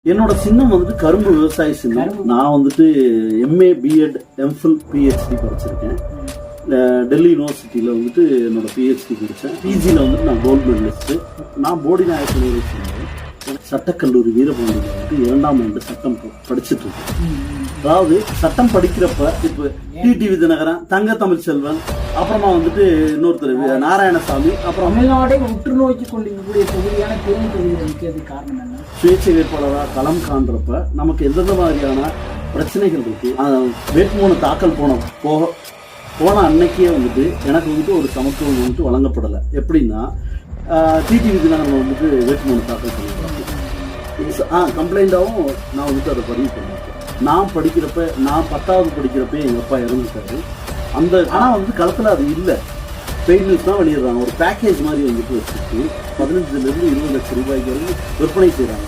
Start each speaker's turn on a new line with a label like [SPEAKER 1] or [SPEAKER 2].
[SPEAKER 1] என்னோட சின்னம் வந்துட்டு கரும்பு விவசாய சின்னம். நான் வந்துட்டு எம்ஏ பிஎட் எம்ஃபில் பிஹெச்டி படிச்சிருக்கேன். டெல்லி யூனிவர்சிட்டியில் வந்துட்டு என்னோட பிஹெச்டி படித்தேன். பிஜியில் வந்துட்டு நான் கோல்டு மெடலிஸ்ட்டு. நான் போடி நாயக் யூனிவர்சிட்டியில் சட்டக்கல்லூரி வீரபாண்டியில் வந்துட்டு 2ஆம் ஆண்டு சட்டம் படிச்சுட்டு இருக்கேன். அதாவது சட்டம் படிக்கிறப்ப இப்போ டிடிவி தினகரன், தங்க தமிழ்ச்செல்வன், அப்புறமா வந்துட்டு இன்னொருத்தர் நாராயணசாமி, அப்புறம்
[SPEAKER 2] தமிழ்நாடை உற்று நோக்கி கொண்டிருக்கக்கூடிய தொகுதியான தேனி தொகுதியில் இருக்கிறது காரணம் என்ன?
[SPEAKER 1] சுயேட்சை வேட்பாளராக களம் காண்றப்ப நமக்கு எந்தெந்த மாதிரியான பிரச்சனைகள் இருக்கு. வேட்புமனு தாக்கல் போன அன்னைக்கே வந்துட்டு எனக்கு வந்துட்டு ஒரு சமத்துவம் வந்துட்டு வழங்கப்படலை. எப்படின்னா டிடிவி தினகரன் வந்துட்டு வேட்புமனு தாக்கல் பண்ணிருக்காங்க. கம்ப்ளைண்டாகவும் நான் வந்துட்டு அதை பதிவு பண்ணியிருக்கேன். நான் படிக்கிறப்ப, நான் 10வது படிக்கிறப்ப எங்கள் அப்பா இறந்துட்டாரு. ஆனால் வந்து களத்தில் அது இல்லை. பெய்ட் நியூஸ் தான் வெளியிடுறாங்க. ஒரு பேக்கேஜ் மாதிரி வந்துட்டு வச்சுட்டு 15 to 20 லட்சம் ரூபாய்க்கு வரைக்கும் விற்பனை செய்கிறாங்க.